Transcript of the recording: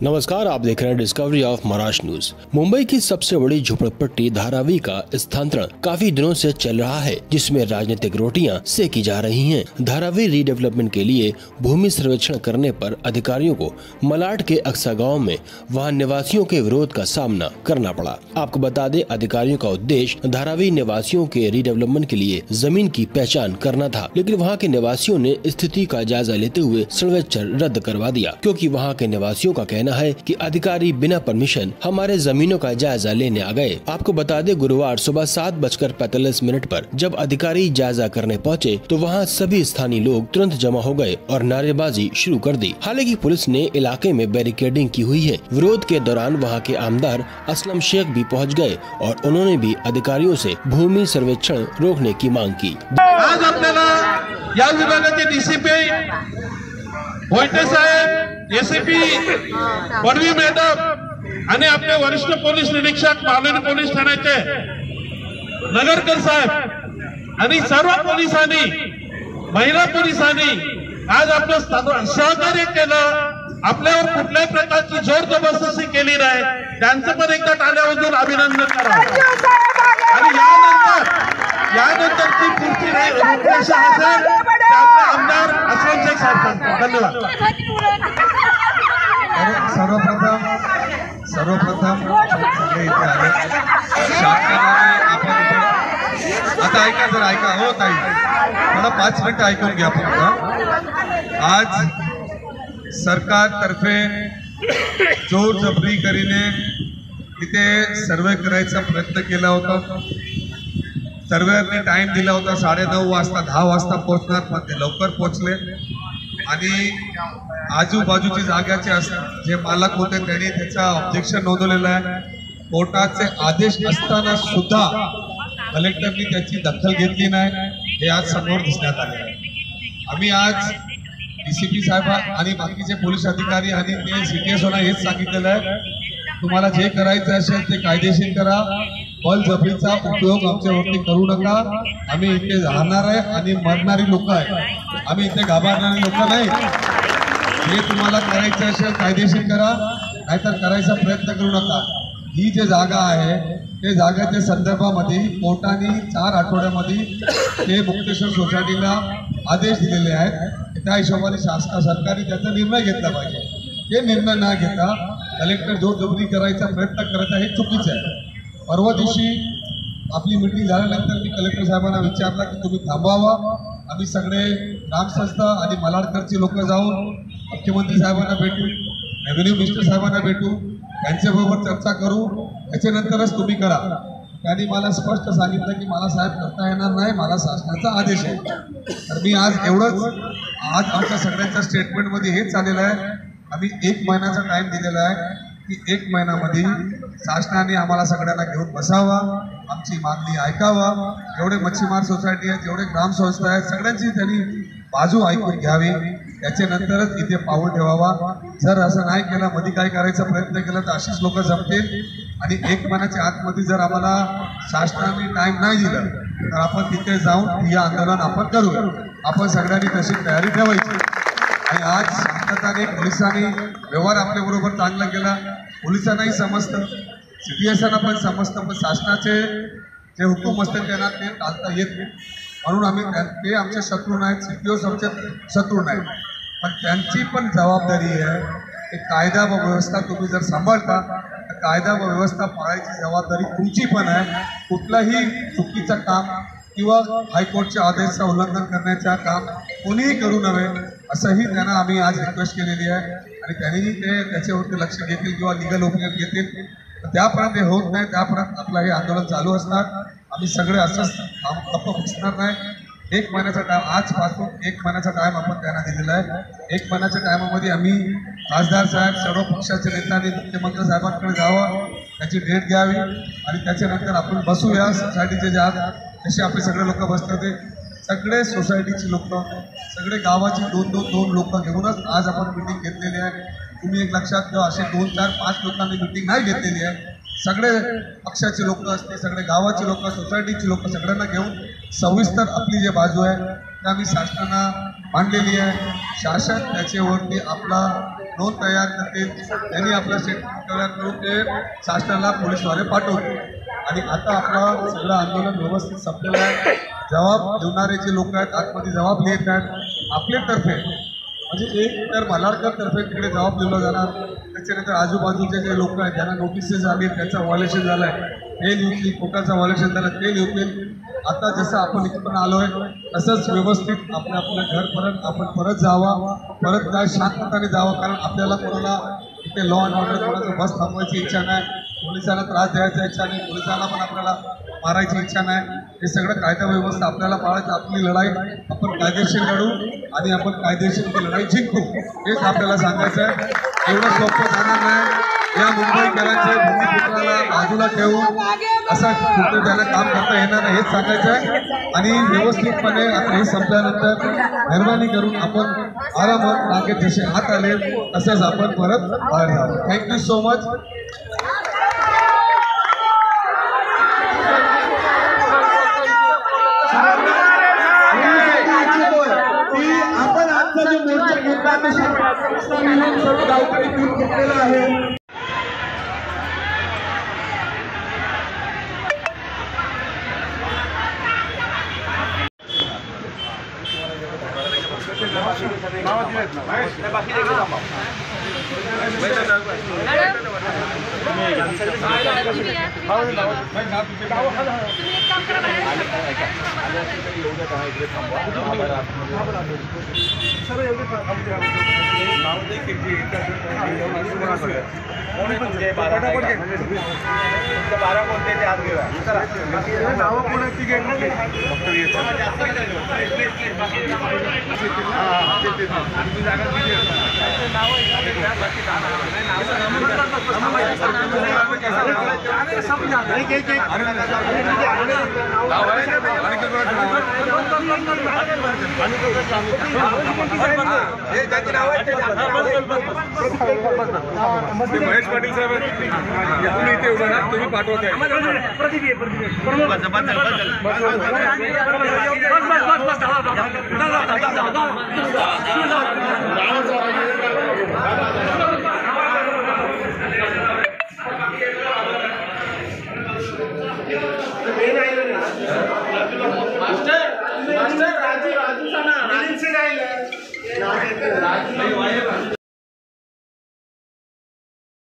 नमस्कार, आप देख रहे हैं discovery of Maharashtra news. Mumbai की सबसे बड़ी झोपड़पट्टी धारावी का स्थानांतरण काफी दिनों से चल रहा है, जिसमें राजनीतिक रोटियां सेकी जा रही हैं। धारावी रीडेवलपमेंट के लिए भूमि सर्वेक्षण करने पर अधिकारियों को मलाड के अक्सा गांव में वहां निवासियों के विरोध का सामना करना पड़ा। आपको बता दें, अधिकारियों का उद्देश्य धारावी निवासियों के रीडेवलपमेंट के लिए जमीन की पहचान करना था, लेकिन वहाँ के निवासियों ने स्थिति का जायजा लेते हुए सर्वेक्षण रद्द करवा दिया, क्योंकि वहाँ के निवासियों का कहना है कि अधिकारी बिना परमिशन हमारे जमीनों का जायजा लेने आ गए। आपको बता दें, गुरुवार सुबह 7:45 पर जब अधिकारी जायजा करने पहुंचे तो वहां सभी स्थानीय लोग तुरंत जमा हो गए और नारेबाजी शुरू कर दी। हालांकि पुलिस ने इलाके में बैरिकेडिंग की हुई है। विरोध के दौरान वहां के आमदार असलम शेख भी पहुंच गए और उन्होंने भी अधिकारियों से भूमि सर्वेक्षण रोकने की मांग की। आज आपल्याला या विभागाचे डीसीपी मोहिते साहेब, एसीपी पडवी मॅडम आणि आपले वरिष्ठ पोलीस निरीक्षक मालवणी पोलीस ठाण्याचे नगरकर साहेब आणि सर्व पोलिसांनी, महिला पोलिसांनी आज आपलं सहकार्य केलं। आपल्यावर कुठल्याही प्रकारची जोर जबरदस्ती केली नाही, त्यांचं पण एकदा टाळ्या वाजवून अभिनंदन करा। आणि यानंतर ती पुढची रूपरेषा असेल ते आपले आमदार असलम शेख साहेब। धन्यवाद। सर्वप्रथम सगळे इथे आले। शासनाने आपण आता ऐका हो ताई, मला 5 मिनिटं ऐकून घ्या फक्त। आज सरकारतर्फे जोर जबरी करीने इथे सर्वे करायचा प्रयत्न केला होता। सर्वेअरने टाइम दिला होता 9:30 वाजता, 10 वाजता पोहोचणार, पण ते लवकर पोहोचले आणि आजूबाजूची जागाचे जे मालक होते त्यांनी त्याचा ऑब्जेक्शन नोंदवलेलं आहे। कोर्टाचे आदेश असताना सुद्धा कलेक्टरनी त्याची दखल घेतली नाही, हे आज समोर दिसण्यात आले आहे। आम्ही आज डीसीपी साहेब आणि बाकीचे पोलीस अधिकारी आणि ते सीटीएसओला हेच सांगितलेलं आहे, तुम्हाला जे करायचं असेल ते कायदेशीर करा, बळजबरीचा उपयोग आमच्यावरती करू नका। आम्ही इथे राहणार आहे आणि मरणारी लोक आहे, आम्ही इथे घाबरणारी लोक नाही। हे तुम्हाला करायचं असेल कायदेशीर करा, नाहीतर करायचा प्रयत्न करू नका। ही जे जागा आहे ते जागेच्या संदर्भामध्ये कोर्टाने 4 आठवड्यामध्ये ते मुक्तेश्वर सोसायटीला आदेश दिलेले आहेत। त्या हिशोबाने सरकारने त्याचा निर्णय घेतला पाहिजे। ते निर्णय न घेता कलेक्टर जोरजबरी करायचा प्रयत्न करत आहे, हे चुकीचं आहे। परवा दिवशी आपली मीटिंग झाल्यानंतर मी कलेक्टर साहेबांना विचारलं की तुम्ही थांबवावा, आम्ही सगळे ग्रामसंस्था आणि मलाडकरची लोक जाऊन मुख्यमंत्री साहेबांना भेटू, रेव्हेन्यू मिनिस्टर साहेबांना भेटू, त्यांच्याबरोबर चर्चा करू, त्याच्यानंतरच तुम्ही करा। त्यांनी मला स्पष्ट सांगितलं की मला साहेब करता येणार नाही, मला शासनाचा आदेश आहे। तर मी आज एवढंच, आज आमच्या सगळ्यांच्या स्टेटमेंटमध्ये हेच आलेलं आहे, आम्ही 1 महिन्याचा टाइम दिलेला आहे की 1 महिन्यामध्ये शासनाने आम्हाला सगळ्यांना घेऊन बसावा, आमची मागणी ऐकावा। जेवढे मच्छीमार सोसायटी आहेत, जेवढे ग्रामसंस्था आहेत, सगळ्यांची त्यांनी बाजू ऐकून घ्यावी, त्याच्यानंतरच इथे पाऊल ठेवावा। जर असं नाही केलं, मध्ये काय करायचा प्रयत्न केला तर अशीच लोक जमतील आणि 1 महिन्याच्या आतमध्ये जर आम्हाला शासनाने टाइम नाही दिला तर आपण तिथे जाऊन हे आंदोलन आपण करूया। आपण सगळ्यांनी तशी तयारी ठेवायची। आणि आज शांतताने पोलिसांनी व्यवहार आपल्याबरोबर चांगला केला, पोलिसांनाही समजतं, सीटीएसना पण समजतं, पण शासनाचे जे हुकूम असतात त्यांना ते टाळता येत नाही। म्हणून आम्ही ते आमचे शत्रू नाहीत, सीटीओस आमचे शत्रू नाहीत, पण त्यांची पण जबाबदारी आहे की कायदा व व्यवस्था तुम्ही जर सांभाळता तर कायदा व व्यवस्था पाळायची जबाबदारी तुमची पण आहे। कुठलंही चुकीचं काम किंवा हायकोर्टच्या आदेशाचं उल्लंघन करण्याचं काम कोणीही करू नये, असंही त्यांना आम्ही आज रिक्वेस्ट केलेली आहे आणि त्यांनीही ते त्याच्यावरती लक्ष घेतील किंवा लिगल ओपिनियन घेतील। त्यापर्यंत हे होत नाही, त्यापर्यंत आपलं हे आंदोलन चालू असणार। आम्ही सगळे असंच गप्प बसणार नाही। 1 महिन्याचा टाइम, आजपासून 1 महिन्याचा टाइम आपण त्यांना दिलेला आहे। 1 महिन्याच्या टायमामध्ये आम्ही खासदार साहेब, सर्व पक्षाचे नेत्यांनी मुख्यमंत्री साहेबांकडे जावं, त्याची डेट घ्यावी आणि त्याच्यानंतर आपण बसूया। सोसायटीचे ज्या जसे आपले सगळे लोक बसतात ते सगळे सोसायटीची लोक, सगळे गावाची 2-2 लोक घेऊनच आज आपण मीटिंग घेतलेली आहे। तुम्ही एक लक्षात ठेवा, असे 2, 4, 5 लोकांनी मीटिंग नाही घेतलेली आहे। सगळे पक्षाचे लोक असते, सगळे गावाचे लोक, सोसायटीचे लोक, सगळ्यांना घेऊन सविस्तर आपली जी बाजू आहे त्या आम्ही शासनाला मांडलेली आहे। शासन त्याच्यावरती आपला नोंद तयार करतील, त्यांनी आपला स्टेटमेंट तयार करून ते शासनाला पोलीसद्वारे पाठवतील. आणि आता आपलं सगळं आंदोलन व्यवस्थित संपलेलं आहे. जबाब देणारे जे लोक आहेत आतमध्ये जबाब लिहित आहेत आपल्यातर्फे, म्हणजे एक तर मल्हारकर तर्फे तिकडे जबाब लिहिला जाणार, त्याच्यानंतर आजूबाजूचे जे लोक आहेत ज्यांना नोटिसेस आली त्याचं व्हायोलेशन झालं आहे हे लिहतील, कोर्टाचं व्हायोलेशन झालं ते लिहतील. आता जसं आपण इथे पण आलो आहे तसंच व्यवस्थित आपल्या घर आपण परत जावा, परत काय शांतताने जावं, कारण आपल्याला कोणाला इथे लॉ अँड ऑर्डर कोणाचं बस थांबवायची इच्छा नाही, पोलिसांना त्रास द्यायचा इच्छा नाही, पोलिसांना पण आपल्याला मारायची इच्छा नाही. हे सगळं कायदा व्यवस्था आपल्याला पाळायचं. आपली लढाई आपण कायदेशीर लढू आणि आपण कायदेशीर ती लढाई जिंकू, हेच आपल्याला सांगायचं आहे. एवढं सोपं जाणार नाही. या मुंबईकरांच्या भूमिपुत्राला बाजूला ठेवून असं कुठे त्याला काम करता येणार नाही हेच सांगायचं आहे. आणि व्यवस्थितपणे आता हे संपल्यानंतर मेहरबानी करून आपण आरामात मागे जसे हात आले तसंच आपण परत बाहेर जावं. Thank you so much. आपण आजचा जो मोर्चा घेतला सर्व गावकरी घेऊन घेतलेला आहे. महेश पाटील साहेब तुम्ही इथे उभा ना, तुम्ही पाठवताय. राजू